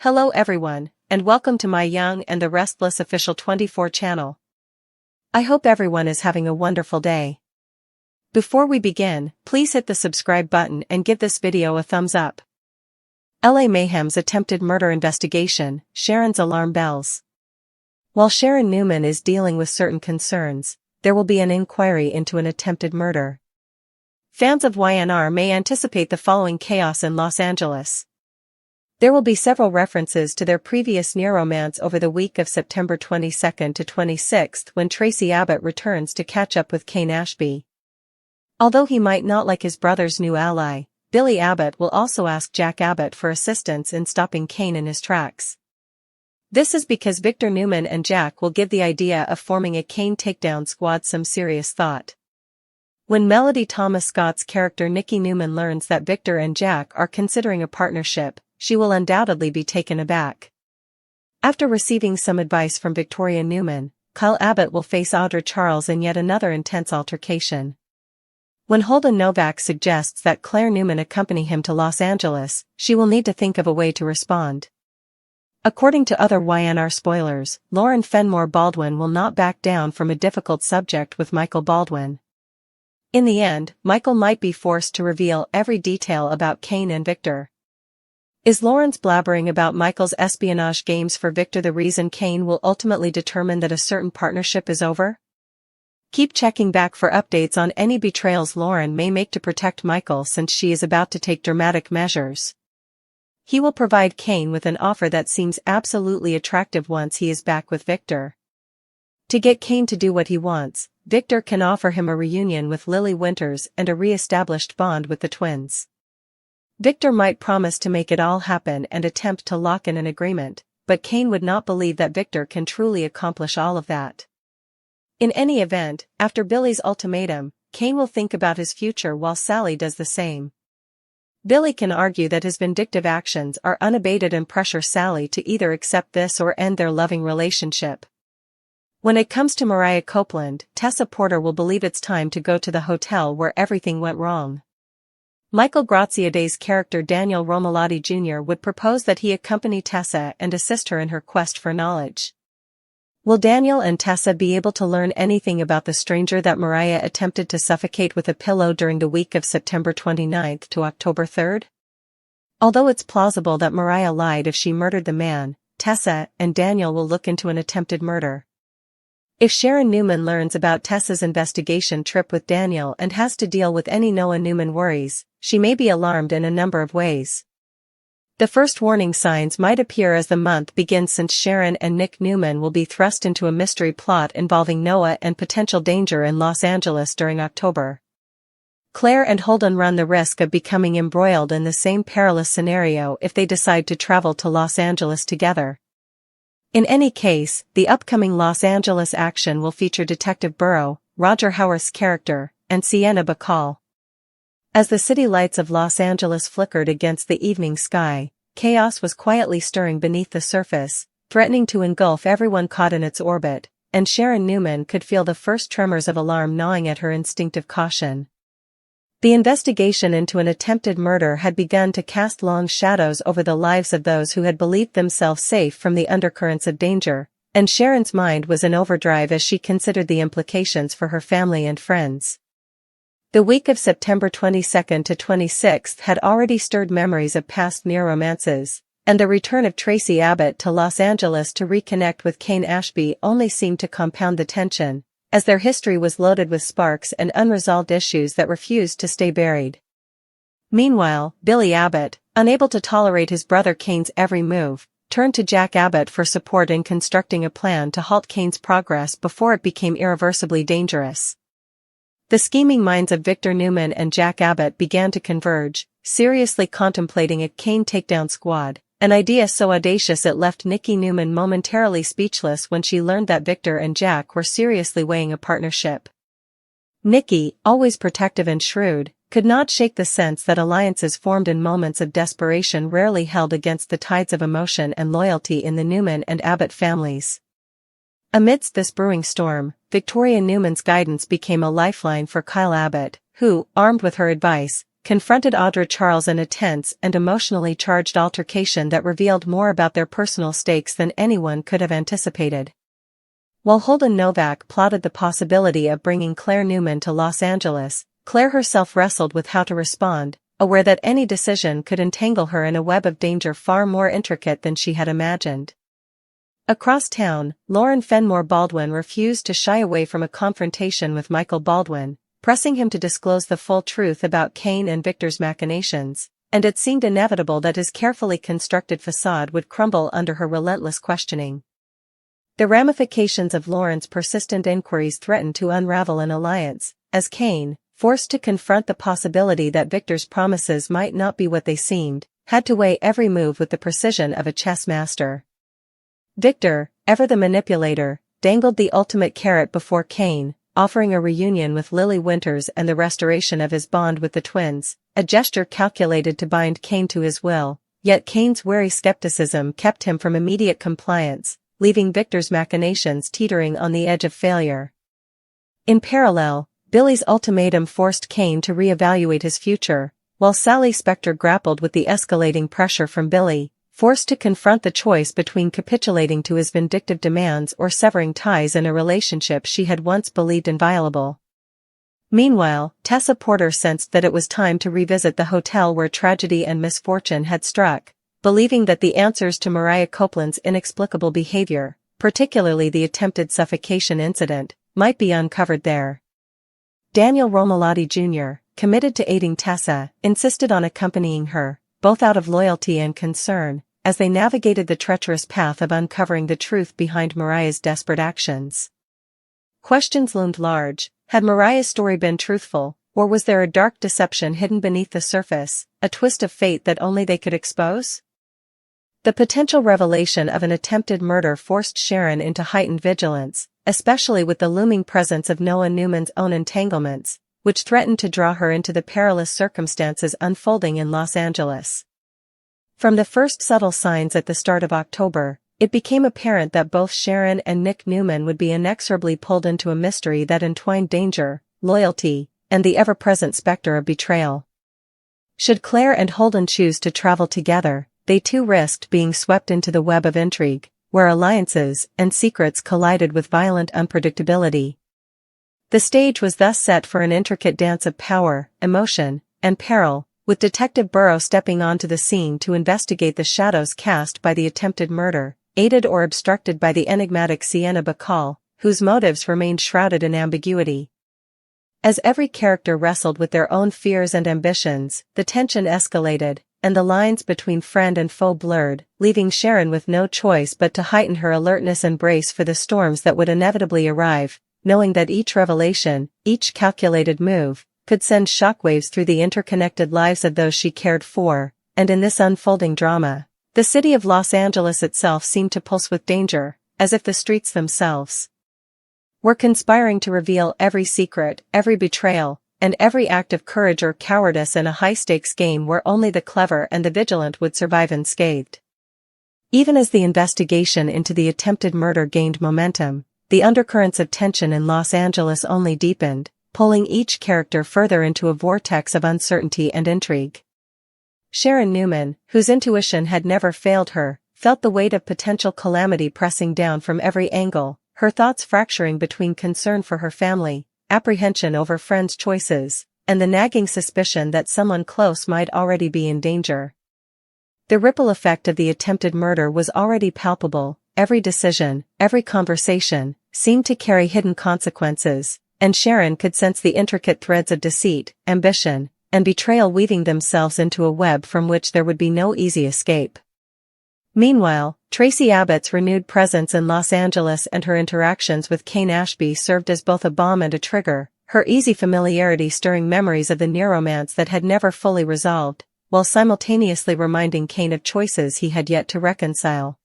Hello everyone, and welcome to my Young and the Restless official 24 channel. I hope everyone is having a wonderful day. Before we begin, please hit the subscribe button and give this video a thumbs up. LA Mayhem's attempted murder investigation, Sharon's alarm bells. While Sharon Newman is dealing with certain concerns, there will be an inquiry into an attempted murder. Fans of YNR may anticipate the following chaos in Los Angeles. There will be several references to their previous near-romance over the week of September 22nd to 26th when Tracy Abbott returns to catch up with Kane Ashby. Although he might not like his brother's new ally, Billy Abbott will also ask Jack Abbott for assistance in stopping Kane in his tracks. This is because Victor Newman and Jack will give the idea of forming a Kane takedown squad some serious thought. When Melody Thomas Scott's character Nikki Newman learns that Victor and Jack are considering a partnership, she will undoubtedly be taken aback. After receiving some advice from Victoria Newman, Kyle Abbott will face Audra Charles in yet another intense altercation. When Holden Novak suggests that Claire Newman accompany him to Los Angeles, she will need to think of a way to respond. According to other YNR spoilers, Lauren Fenmore Baldwin will not back down from a difficult subject with Michael Baldwin. In the end, Michael might be forced to reveal every detail about Kane and Victor. Is Lauren's blabbering about Michael's espionage games for Victor the reason Kane will ultimately determine that a certain partnership is over? Keep checking back for updates on any betrayals Lauren may make to protect Michael since she is about to take dramatic measures. He will provide Kane with an offer that seems absolutely attractive once he is back with Victor. To get Kane to do what he wants, Victor can offer him a reunion with Lily Winters and a re-established bond with the twins. Victor might promise to make it all happen and attempt to lock in an agreement, but Kane would not believe that Victor can truly accomplish all of that. In any event, after Billy's ultimatum, Kane will think about his future while Sally does the same. Billy can argue that his vindictive actions are unabated and pressure Sally to either accept this or end their loving relationship. When it comes to Mariah Copeland, Tessa Porter will believe it's time to go to the hotel where everything went wrong. Michael Graziadei's character Daniel Romalotti Jr. would propose that he accompany Tessa and assist her in her quest for knowledge. Will Daniel and Tessa be able to learn anything about the stranger that Mariah attempted to suffocate with a pillow during the week of September 29th to October 3rd? Although it's plausible that Mariah lied if she murdered the man, Tessa and Daniel will look into an attempted murder. If Sharon Newman learns about Tessa's investigation trip with Daniel and has to deal with any Noah Newman worries, she may be alarmed in a number of ways. The first warning signs might appear as the month begins since Sharon and Nick Newman will be thrust into a mystery plot involving Noah and potential danger in Los Angeles during October. Claire and Holden run the risk of becoming embroiled in the same perilous scenario if they decide to travel to Los Angeles together. In any case, the upcoming Los Angeles action will feature Detective Burrow, Roger Howarth's character, and Sienna Bacall. As the city lights of Los Angeles flickered against the evening sky, chaos was quietly stirring beneath the surface, threatening to engulf everyone caught in its orbit, and Sharon Newman could feel the first tremors of alarm gnawing at her instinctive caution. The investigation into an attempted murder had begun to cast long shadows over the lives of those who had believed themselves safe from the undercurrents of danger, and Sharon's mind was in overdrive as she considered the implications for her family and friends. The week of September 22nd to 26th had already stirred memories of past near-romances, and the return of Tracy Abbott to Los Angeles to reconnect with Kane Ashby only seemed to compound the tension, as their history was loaded with sparks and unresolved issues that refused to stay buried. Meanwhile, Billy Abbott, unable to tolerate his brother Kane's every move, turned to Jack Abbott for support in constructing a plan to halt Kane's progress before it became irreversibly dangerous. The scheming minds of Victor Newman and Jack Abbott began to converge, seriously contemplating a Kane takedown squad, an idea so audacious it left Nikki Newman momentarily speechless when she learned that Victor and Jack were seriously weighing a partnership. Nikki, always protective and shrewd, could not shake the sense that alliances formed in moments of desperation rarely held against the tides of emotion and loyalty in the Newman and Abbott families. Amidst this brewing storm, Victoria Newman's guidance became a lifeline for Kyle Abbott, who, armed with her advice, confronted Audra Charles in a tense and emotionally charged altercation that revealed more about their personal stakes than anyone could have anticipated. While Holden Novak plotted the possibility of bringing Claire Newman to Los Angeles, Claire herself wrestled with how to respond, aware that any decision could entangle her in a web of danger far more intricate than she had imagined. Across town, Lauren Fenmore Baldwin refused to shy away from a confrontation with Michael Baldwin, pressing him to disclose the full truth about Kane and Victor's machinations, and it seemed inevitable that his carefully constructed facade would crumble under her relentless questioning. The ramifications of Lauren's persistent inquiries threatened to unravel an alliance, as Kane, forced to confront the possibility that Victor's promises might not be what they seemed, had to weigh every move with the precision of a chess master. Victor, ever the manipulator, dangled the ultimate carrot before Kane, offering a reunion with Lily Winters and the restoration of his bond with the twins, a gesture calculated to bind Kane to his will, yet Kane's wary skepticism kept him from immediate compliance, leaving Victor's machinations teetering on the edge of failure. In parallel, Billy's ultimatum forced Kane to reevaluate his future, while Sally Spector grappled with the escalating pressure from Billy, forced to confront the choice between capitulating to his vindictive demands or severing ties in a relationship she had once believed inviolable. Meanwhile, Tessa Porter sensed that it was time to revisit the hotel where tragedy and misfortune had struck, believing that the answers to Mariah Copeland's inexplicable behavior, particularly the attempted suffocation incident, might be uncovered there. Daniel Romalotti Jr., committed to aiding Tessa, insisted on accompanying her, both out of loyalty and concern, as they navigated the treacherous path of uncovering the truth behind Mariah's desperate actions. Questions loomed large. Had Mariah's story been truthful, or was there a dark deception hidden beneath the surface, a twist of fate that only they could expose? The potential revelation of an attempted murder forced Sharon into heightened vigilance, especially with the looming presence of Noah Newman's own entanglements, which threatened to draw her into the perilous circumstances unfolding in Los Angeles. From the first subtle signs at the start of October, it became apparent that both Sharon and Nick Newman would be inexorably pulled into a mystery that entwined danger, loyalty, and the ever-present specter of betrayal. Should Claire and Holden choose to travel together, they too risked being swept into the web of intrigue, where alliances and secrets collided with violent unpredictability. The stage was thus set for an intricate dance of power, emotion, and peril, with Detective Burrow stepping onto the scene to investigate the shadows cast by the attempted murder, aided or obstructed by the enigmatic Sienna Bacall, whose motives remained shrouded in ambiguity. As every character wrestled with their own fears and ambitions, the tension escalated, and the lines between friend and foe blurred, leaving Sharon with no choice but to heighten her alertness and brace for the storms that would inevitably arrive, knowing that each revelation, each calculated move, could send shockwaves through the interconnected lives of those she cared for, and in this unfolding drama, the city of Los Angeles itself seemed to pulse with danger, as if the streets themselves were conspiring to reveal every secret, every betrayal, and every act of courage or cowardice in a high-stakes game where only the clever and the vigilant would survive unscathed. Even as the investigation into the attempted murder gained momentum, the undercurrents of tension in Los Angeles only deepened, pulling each character further into a vortex of uncertainty and intrigue. Sharon Newman, whose intuition had never failed her, felt the weight of potential calamity pressing down from every angle, her thoughts fracturing between concern for her family, apprehension over friends' choices, and the nagging suspicion that someone close might already be in danger. The ripple effect of the attempted murder was already palpable. Every decision, every conversation, seemed to carry hidden consequences, and Sharon could sense the intricate threads of deceit, ambition, and betrayal weaving themselves into a web from which there would be no easy escape. Meanwhile, Tracy Abbott's renewed presence in Los Angeles and her interactions with Kane Ashby served as both a bomb and a trigger, her easy familiarity stirring memories of the near-romance that had never fully resolved, while simultaneously reminding Kane of choices he had yet to reconcile.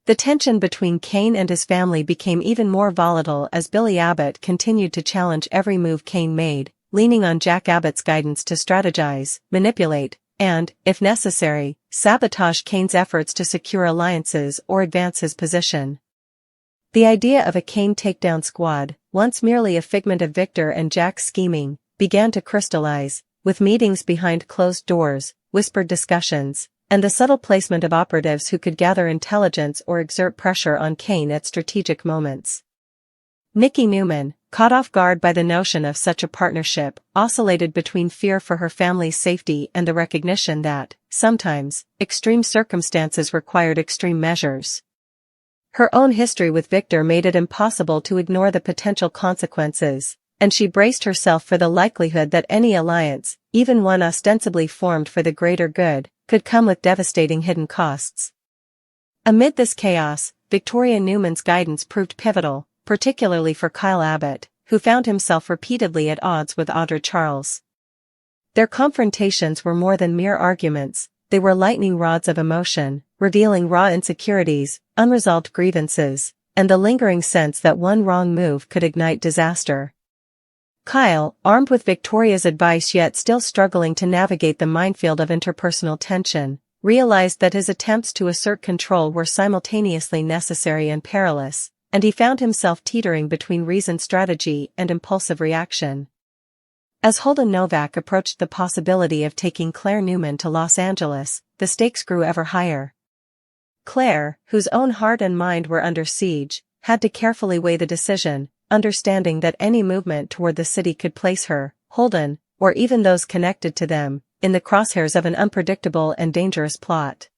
The tension between Kane and his family became even more volatile as Billy Abbott continued to challenge every move Kane made, leaning on Jack Abbott's guidance to strategize, manipulate, and, if necessary, sabotage Kane's efforts to secure alliances or advance his position. The idea of a Kane takedown squad, once merely a figment of Victor and Jack's scheming, began to crystallize, with meetings behind closed doors, whispered discussions, and the subtle placement of operatives who could gather intelligence or exert pressure on Kane at strategic moments. Nikki Newman, caught off guard by the notion of such a partnership, oscillated between fear for her family's safety and the recognition that, sometimes, extreme circumstances required extreme measures. Her own history with Victor made it impossible to ignore the potential consequences, and she braced herself for the likelihood that any alliance, even one ostensibly formed for the greater good, could come with devastating hidden costs. Amid this chaos, Victoria Newman's guidance proved pivotal, particularly for Kyle Abbott, who found himself repeatedly at odds with Audra Charles. Their confrontations were more than mere arguments, they were lightning rods of emotion, revealing raw insecurities, unresolved grievances, and the lingering sense that one wrong move could ignite disaster. Kyle, armed with Victoria's advice yet still struggling to navigate the minefield of interpersonal tension, realized that his attempts to assert control were simultaneously necessary and perilous, and he found himself teetering between reasoned strategy and impulsive reaction. As Holden Novak approached the possibility of taking Claire Newman to Los Angeles, the stakes grew ever higher. Claire, whose own heart and mind were under siege, had to carefully weigh the decision, understanding that any movement toward the city could place her, Holden, or even those connected to them, in the crosshairs of an unpredictable and dangerous plot.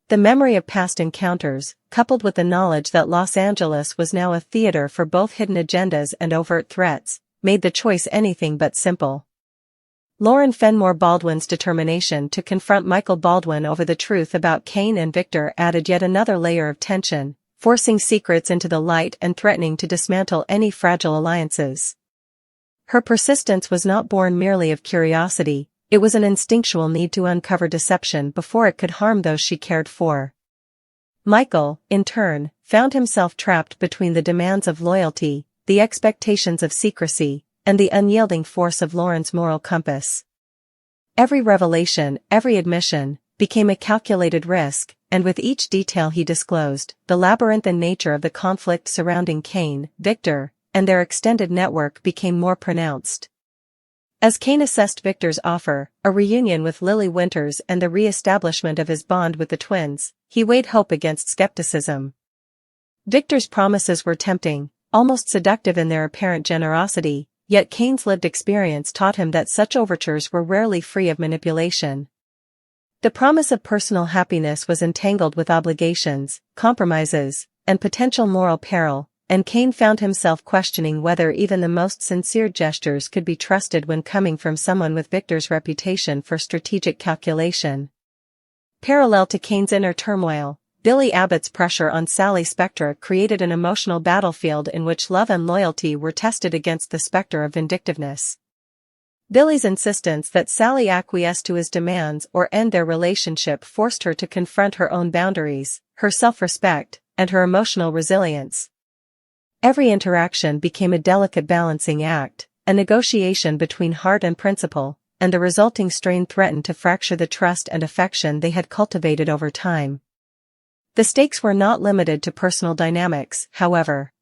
The memory of past encounters, coupled with the knowledge that Los Angeles was now a theater for both hidden agendas and overt threats, made the choice anything but simple. Lauren Fenmore Baldwin's determination to confront Michael Baldwin over the truth about Kane and Victor added yet another layer of tension, forcing secrets into the light and threatening to dismantle any fragile alliances. Her persistence was not born merely of curiosity, it was an instinctual need to uncover deception before it could harm those she cared for. Michael, in turn, found himself trapped between the demands of loyalty, the expectations of secrecy, and the unyielding force of Lauren's moral compass. Every revelation, every admission, became a calculated risk, and with each detail he disclosed, the labyrinthine nature of the conflict surrounding Kane, Victor, and their extended network became more pronounced. As Kane assessed Victor's offer, a reunion with Lily Winters and the re-establishment of his bond with the twins, he weighed hope against skepticism. Victor's promises were tempting, almost seductive in their apparent generosity, yet Kane's lived experience taught him that such overtures were rarely free of manipulation. The promise of personal happiness was entangled with obligations, compromises, and potential moral peril, and Kane found himself questioning whether even the most sincere gestures could be trusted when coming from someone with Victor's reputation for strategic calculation. Parallel to Kane's inner turmoil, Billy Abbott's pressure on Sally Spectra created an emotional battlefield in which love and loyalty were tested against the specter of vindictiveness. Billy's insistence that Sally acquiesce to his demands or end their relationship forced her to confront her own boundaries, her self-respect, and her emotional resilience. Every interaction became a delicate balancing act, a negotiation between heart and principle, and the resulting strain threatened to fracture the trust and affection they had cultivated over time. The stakes were not limited to personal dynamics, however.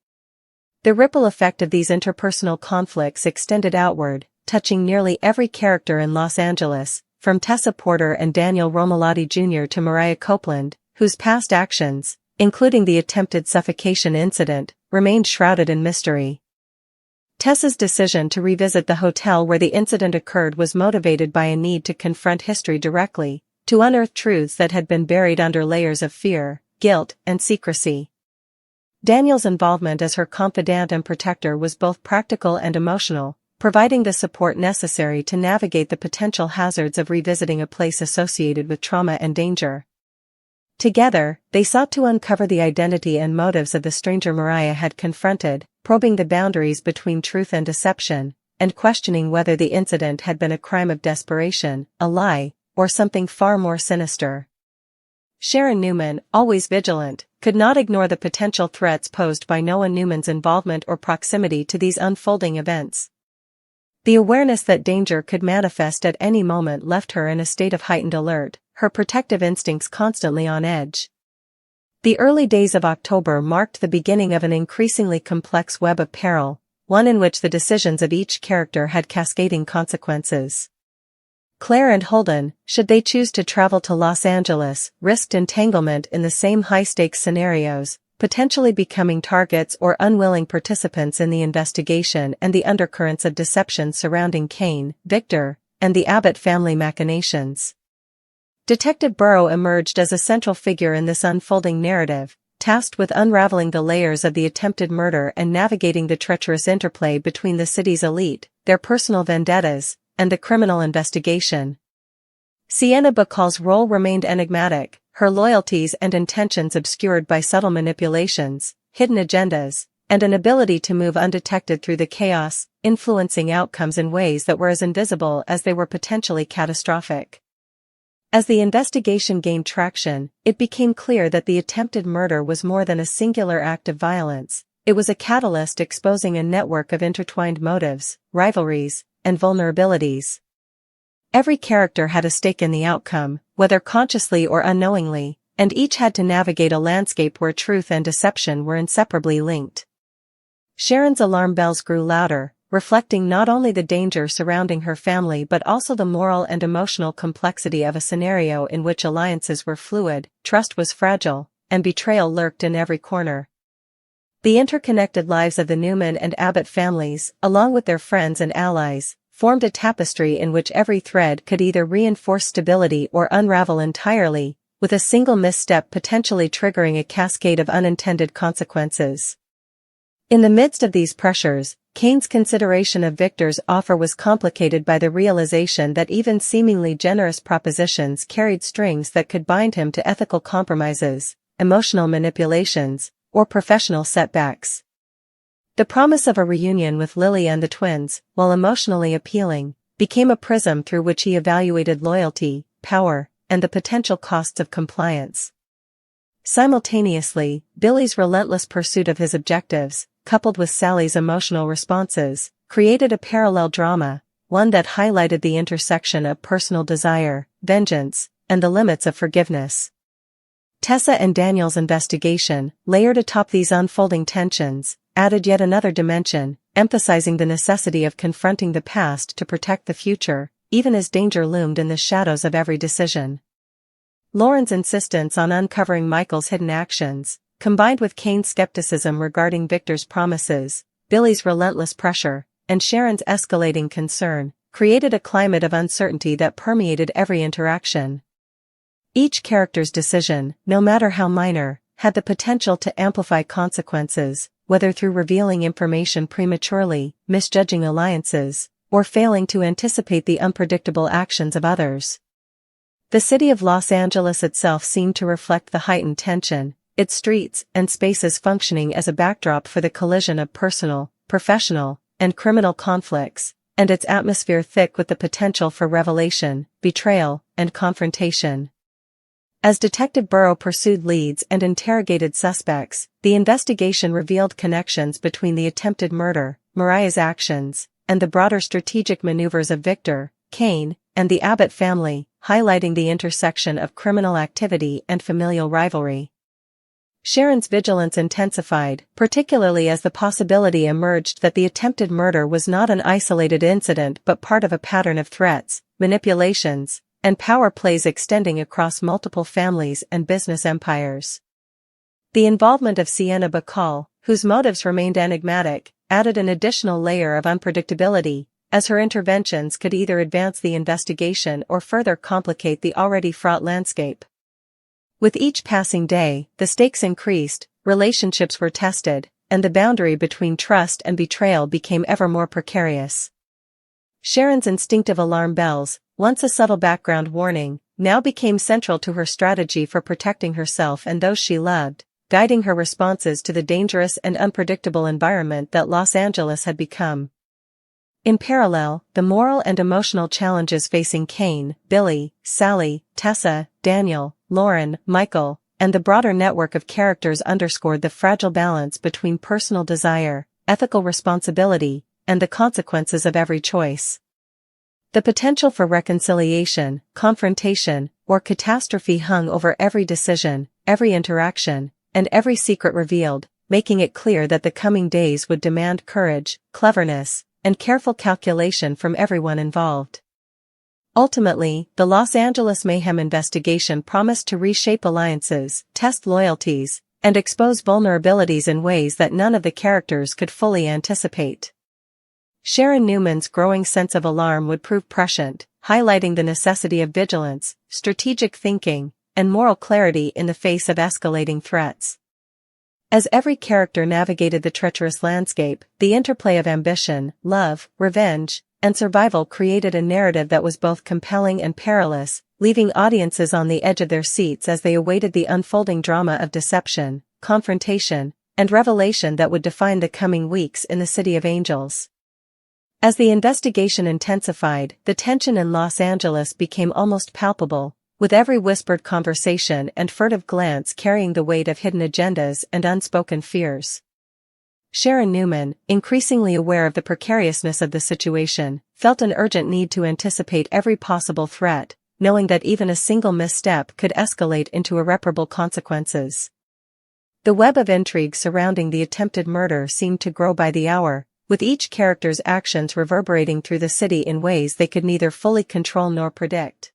The ripple effect of these interpersonal conflicts extended outward, touching nearly every character in Los Angeles, from Tessa Porter and Daniel Romalotti Jr. to Mariah Copeland, whose past actions, including the attempted suffocation incident, remained shrouded in mystery. Tessa's decision to revisit the hotel where the incident occurred was motivated by a need to confront history directly, to unearth truths that had been buried under layers of fear, guilt, and secrecy. Daniel's involvement as her confidant and protector was both practical and emotional, providing the support necessary to navigate the potential hazards of revisiting a place associated with trauma and danger. Together, they sought to uncover the identity and motives of the stranger Mariah had confronted, probing the boundaries between truth and deception, and questioning whether the incident had been a crime of desperation, a lie, or something far more sinister. Sharon Newman, always vigilant, could not ignore the potential threats posed by Noah Newman's involvement or proximity to these unfolding events. The awareness that danger could manifest at any moment left her in a state of heightened alert, her protective instincts constantly on edge. The early days of October marked the beginning of an increasingly complex web of peril, one in which the decisions of each character had cascading consequences. Claire and Holden, should they choose to travel to Los Angeles, risked entanglement in the same high-stakes scenarios, potentially becoming targets or unwilling participants in the investigation and the undercurrents of deception surrounding Kane, Victor, and the Abbott family machinations. Detective Burrow emerged as a central figure in this unfolding narrative, tasked with unraveling the layers of the attempted murder and navigating the treacherous interplay between the city's elite, their personal vendettas, and the criminal investigation. Sienna Bacall's role remained enigmatic, her loyalties and intentions obscured by subtle manipulations, hidden agendas, and an ability to move undetected through the chaos, influencing outcomes in ways that were as invisible as they were potentially catastrophic. As the investigation gained traction, it became clear that the attempted murder was more than a singular act of violence. It was a catalyst exposing a network of intertwined motives, rivalries, and vulnerabilities. Every character had a stake in the outcome, whether consciously or unknowingly, and each had to navigate a landscape where truth and deception were inseparably linked. Sharon's alarm bells grew louder, reflecting not only the danger surrounding her family but also the moral and emotional complexity of a scenario in which alliances were fluid, trust was fragile, and betrayal lurked in every corner. The interconnected lives of the Newman and Abbott families, along with their friends and allies, formed a tapestry in which every thread could either reinforce stability or unravel entirely, with a single misstep potentially triggering a cascade of unintended consequences. In the midst of these pressures, Kane's consideration of Victor's offer was complicated by the realization that even seemingly generous propositions carried strings that could bind him to ethical compromises, emotional manipulations, or professional setbacks. The promise of a reunion with Lily and the twins, while emotionally appealing, became a prism through which he evaluated loyalty, power, and the potential costs of compliance. Simultaneously, Billy's relentless pursuit of his objectives, coupled with Sally's emotional responses, created a parallel drama, one that highlighted the intersection of personal desire, vengeance, and the limits of forgiveness. Tessa and Daniel's investigation, layered atop these unfolding tensions, added yet another dimension, emphasizing the necessity of confronting the past to protect the future, even as danger loomed in the shadows of every decision. Lauren's insistence on uncovering Michael's hidden actions, combined with Kane's skepticism regarding Victor's promises, Billy's relentless pressure, and Sharon's escalating concern, created a climate of uncertainty that permeated every interaction. Each character's decision, no matter how minor, had the potential to amplify consequences, whether through revealing information prematurely, misjudging alliances, or failing to anticipate the unpredictable actions of others. The city of Los Angeles itself seemed to reflect the heightened tension, its streets and spaces functioning as a backdrop for the collision of personal, professional, and criminal conflicts, and its atmosphere thick with the potential for revelation, betrayal, and confrontation. As Detective Burrow pursued leads and interrogated suspects, the investigation revealed connections between the attempted murder, Mariah's actions, and the broader strategic maneuvers of Victor, Kane, and the Abbott family, highlighting the intersection of criminal activity and familial rivalry. Sharon's vigilance intensified, particularly as the possibility emerged that the attempted murder was not an isolated incident but part of a pattern of threats, manipulations, and power plays extending across multiple families and business empires. The involvement of Sienna Bacall, whose motives remained enigmatic, added an additional layer of unpredictability, as her interventions could either advance the investigation or further complicate the already fraught landscape. With each passing day, the stakes increased, relationships were tested, and the boundary between trust and betrayal became ever more precarious. Sharon's instinctive alarm bells, once a subtle background warning, now became central to her strategy for protecting herself and those she loved, guiding her responses to the dangerous and unpredictable environment that Los Angeles had become. In parallel, the moral and emotional challenges facing Kane, Billy, Sally, Tessa, Daniel, Lauren, Michael, and the broader network of characters underscored the fragile balance between personal desire, ethical responsibility, and the consequences of every choice. The potential for reconciliation, confrontation, or catastrophe hung over every decision, every interaction, and every secret revealed, making it clear that the coming days would demand courage, cleverness, and careful calculation from everyone involved. Ultimately, the Los Angeles Mayhem investigation promised to reshape alliances, test loyalties, and expose vulnerabilities in ways that none of the characters could fully anticipate. Sharon Newman's growing sense of alarm would prove prescient, highlighting the necessity of vigilance, strategic thinking, and moral clarity in the face of escalating threats. As every character navigated the treacherous landscape, the interplay of ambition, love, revenge, and survival created a narrative that was both compelling and perilous, leaving audiences on the edge of their seats as they awaited the unfolding drama of deception, confrontation, and revelation that would define the coming weeks in the City of Angels. As the investigation intensified, the tension in Los Angeles became almost palpable, with every whispered conversation and furtive glance carrying the weight of hidden agendas and unspoken fears. Sharon Newman, increasingly aware of the precariousness of the situation, felt an urgent need to anticipate every possible threat, knowing that even a single misstep could escalate into irreparable consequences. The web of intrigue surrounding the attempted murder seemed to grow by the hour, with each character's actions reverberating through the city in ways they could neither fully control nor predict.